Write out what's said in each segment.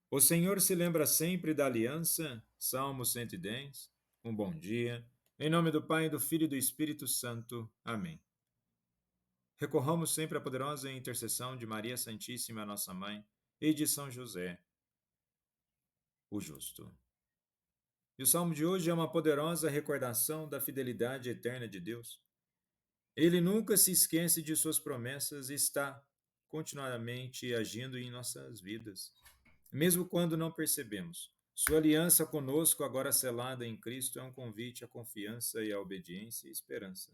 O Senhor se lembra sempre da aliança. Salmo 110. Um bom dia. Em nome do Pai, do Filho e do Espírito Santo. Amém. Recorramos sempre à poderosa intercessão de Maria Santíssima, nossa Mãe, e de São José, o justo. E o salmo de hoje é uma poderosa recordação da fidelidade eterna de Deus. Ele nunca se esquece de suas promessas e está continuamente agindo em nossas vidas, mesmo quando não percebemos. Sua aliança conosco, agora selada em Cristo, é um convite à confiança e à obediência e esperança.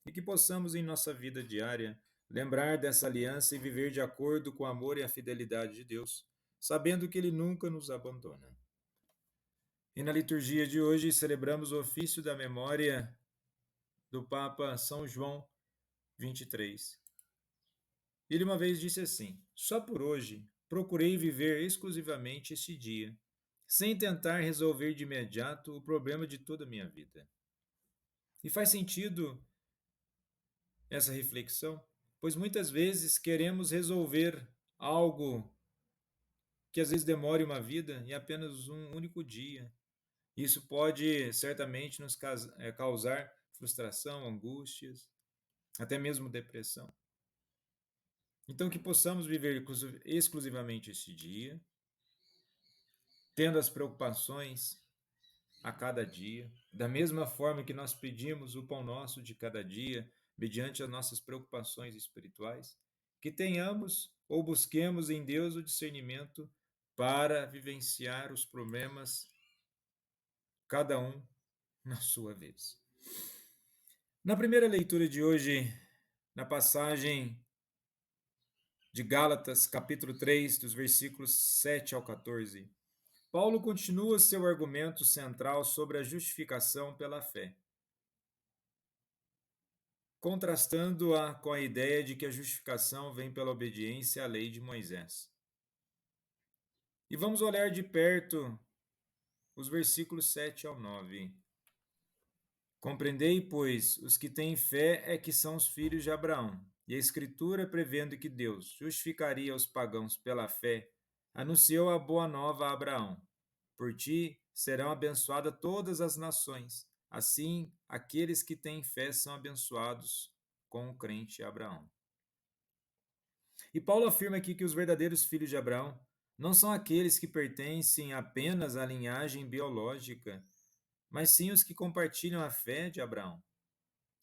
E que possamos, em nossa vida diária, lembrar dessa aliança e viver de acordo com o amor e a fidelidade de Deus, sabendo que Ele nunca nos abandona. E na liturgia de hoje celebramos o ofício da memória do Papa São João 23. Ele uma vez disse assim: só por hoje procurei viver exclusivamente este dia, sem tentar resolver de imediato o problema de toda a minha vida. E faz sentido essa reflexão, pois muitas vezes queremos resolver algo que às vezes demore uma vida em apenas um único dia. Isso pode certamente nos causar frustração, angústias, até mesmo depressão. Então, que possamos viver exclusivamente este dia, tendo as preocupações a cada dia, da mesma forma que nós pedimos o pão nosso de cada dia, mediante as nossas preocupações espirituais, que tenhamos ou busquemos em Deus o discernimento para vivenciar os problemas, cada um na sua vez. Na primeira leitura de hoje, na passagem de Gálatas, capítulo 3, dos versículos 7 ao 14, Paulo continua seu argumento central sobre a justificação pela fé, contrastando-a com a ideia de que a justificação vem pela obediência à lei de Moisés. E vamos olhar de perto os versículos 7 ao 9. Compreendei, pois, os que têm fé é que são os filhos de Abraão. E a Escritura, prevendo que Deus justificaria os pagãos pela fé, anunciou a boa nova a Abraão: por ti serão abençoadas todas as nações. Assim, aqueles que têm fé são abençoados com o crente Abraão. E Paulo afirma aqui que os verdadeiros filhos de Abraão não são aqueles que pertencem apenas à linhagem biológica, mas sim os que compartilham a fé de Abraão.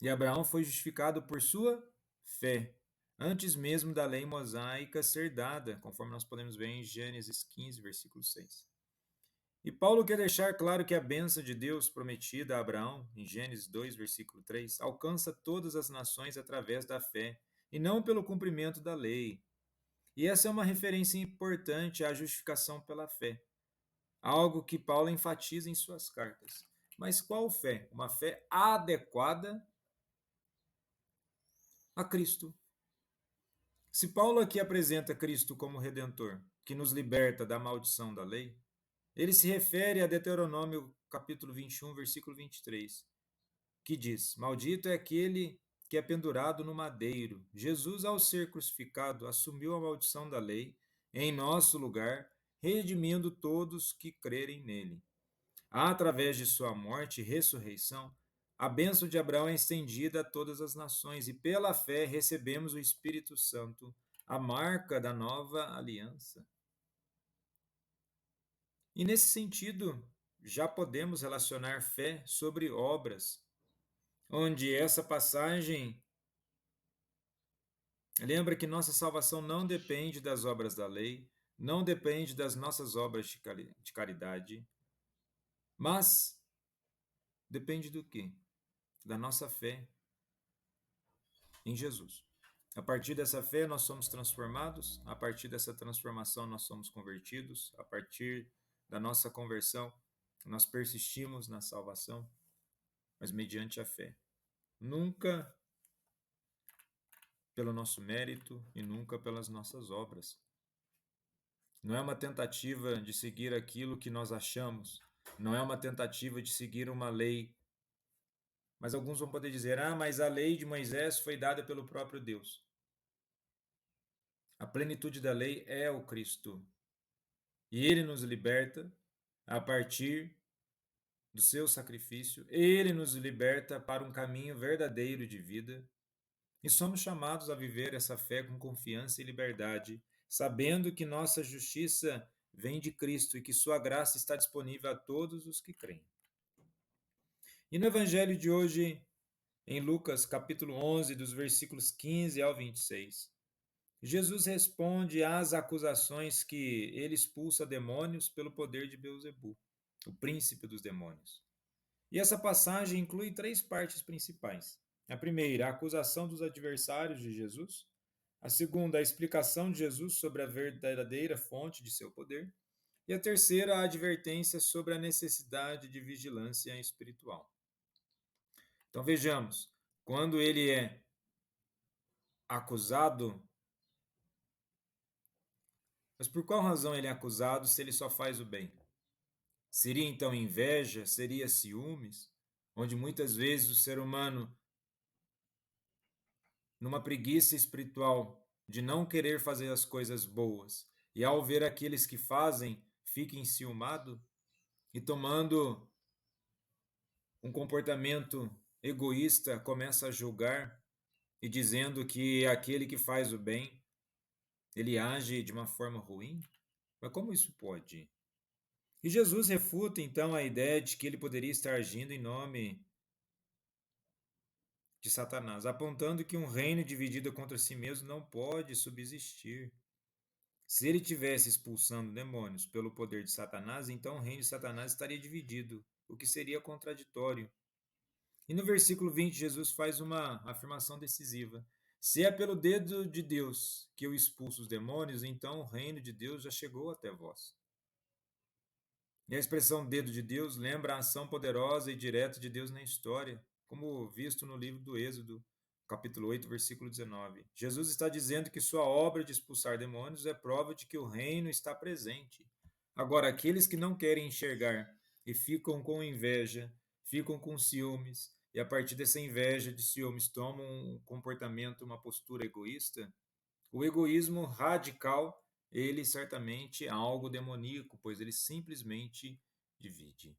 E Abraão foi justificado por sua fé, antes mesmo da lei mosaica ser dada, conforme nós podemos ver em Gênesis 15, versículo 6. E Paulo quer deixar claro que a bênção de Deus prometida a Abraão, em Gênesis 2, versículo 3, alcança todas as nações através da fé, e não pelo cumprimento da lei. E essa é uma referência importante à justificação pela fé, algo que Paulo enfatiza em suas cartas. Mas qual fé? Uma fé adequada a Cristo. Se Paulo aqui apresenta Cristo como Redentor, que nos liberta da maldição da lei, ele se refere a Deuteronômio capítulo 21, versículo 23, que diz: maldito é aquele que é pendurado no madeiro. Jesus, ao ser crucificado, assumiu a maldição da lei em nosso lugar, redimindo todos que crerem nele. Através de sua morte e ressurreição, a bênção de Abraão é estendida a todas as nações, e pela fé recebemos o Espírito Santo, a marca da nova aliança. E nesse sentido, já podemos relacionar fé sobre obras, onde essa passagem lembra que nossa salvação não depende das obras da lei, não depende das nossas obras de caridade, mas depende do quê? Da nossa fé em Jesus. A partir dessa fé, nós somos transformados, a partir dessa transformação, nós somos convertidos, a partir da nossa conversão, nós persistimos na salvação, mas mediante a fé. Nunca pelo nosso mérito e nunca pelas nossas obras. Não é uma tentativa de seguir aquilo que nós achamos, não é uma tentativa de seguir uma lei. Mas alguns vão poder dizer: mas a lei de Moisés foi dada pelo próprio Deus. A plenitude da lei é o Cristo. e ele nos liberta a partir do seu sacrifício, ele nos liberta para um caminho verdadeiro de vida. E somos chamados a viver essa fé com confiança e liberdade, sabendo que nossa justiça vem de Cristo e que sua graça está disponível a todos os que creem. E no evangelho de hoje, em Lucas capítulo 11, dos versículos 15 ao 26, Jesus responde às acusações que ele expulsa demônios pelo poder de Beelzebul, o príncipe dos demônios. E essa passagem inclui três partes principais. A primeira, a acusação dos adversários de Jesus. A segunda, a explicação de Jesus sobre a verdadeira fonte de seu poder. E a terceira, a advertência sobre a necessidade de vigilância espiritual. Então vejamos, quando ele é acusado, mas por qual razão ele é acusado se ele só faz o bem? Seria então inveja? Seria ciúmes? Onde muitas vezes o ser humano, numa preguiça espiritual de não querer fazer as coisas boas, e ao ver aqueles que fazem, fica enciumado e tomando um comportamento egoísta, começa a julgar e dizendo que aquele que faz o bem, ele age de uma forma ruim? Mas como isso pode? E Jesus refuta então a ideia de que ele poderia estar agindo em nome de Satanás, apontando que um reino dividido contra si mesmo não pode subsistir. Se ele tivesse expulsando demônios pelo poder de Satanás, então o reino de Satanás estaria dividido, o que seria contraditório. E no versículo 20, Jesus faz uma afirmação decisiva. Se é pelo dedo de Deus que eu expulso os demônios, então o reino de Deus já chegou até vós. E a expressão dedo de Deus lembra a ação poderosa e direta de Deus na história, como visto no livro do Êxodo, capítulo 8, versículo 19. Jesus está dizendo que sua obra de expulsar demônios é prova de que o reino está presente. Agora, aqueles que não querem enxergar e ficam com inveja, ficam com ciúmes, e a partir dessa inveja de ciúmes tomam um comportamento, uma postura egoísta, o egoísmo radical, ele certamente é algo demoníaco, pois ele simplesmente divide.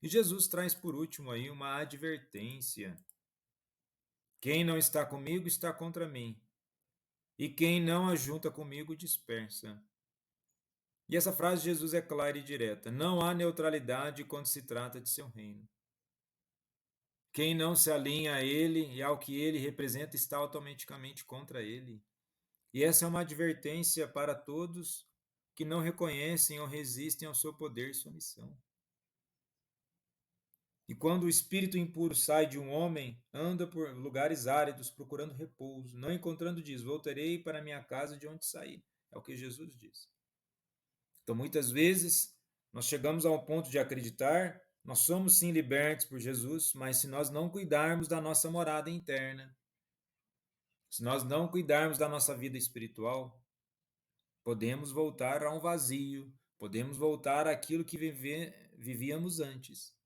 E Jesus traz por último aí uma advertência. Quem não está comigo está contra mim, e quem não ajunta comigo dispersa. E essa frase de Jesus é clara e direta. Não há neutralidade quando se trata de seu reino. Quem não se alinha a ele e ao que ele representa está automaticamente contra ele. E essa é uma advertência para todos que não reconhecem ou resistem ao seu poder e sua missão. E quando o espírito impuro sai de um homem, anda por lugares áridos procurando repouso, não encontrando diz, voltarei para minha casa de onde saí. É o que Jesus diz. Então, muitas vezes, nós chegamos ao ponto de acreditar, nós somos sim libertos por Jesus, mas se nós não cuidarmos da nossa morada interna, se nós não cuidarmos da nossa vida espiritual, podemos voltar a um vazio, podemos voltar àquilo que vivíamos antes.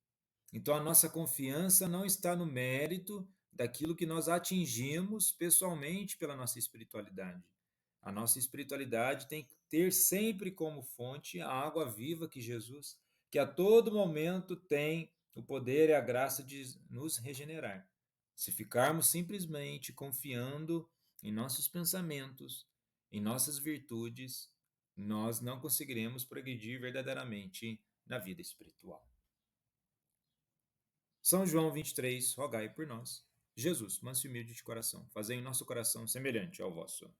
Então a nossa confiança não está no mérito daquilo que nós atingimos pessoalmente pela nossa espiritualidade. A nossa espiritualidade tem que ter sempre como fonte a água viva que Jesus, que a todo momento tem o poder e a graça de nos regenerar. Se ficarmos simplesmente confiando em nossos pensamentos, em nossas virtudes, nós não conseguiremos progredir verdadeiramente na vida espiritual. São João 23, rogai por nós. Jesus, manso e humilde de coração, fazei em nosso coração semelhante ao vosso.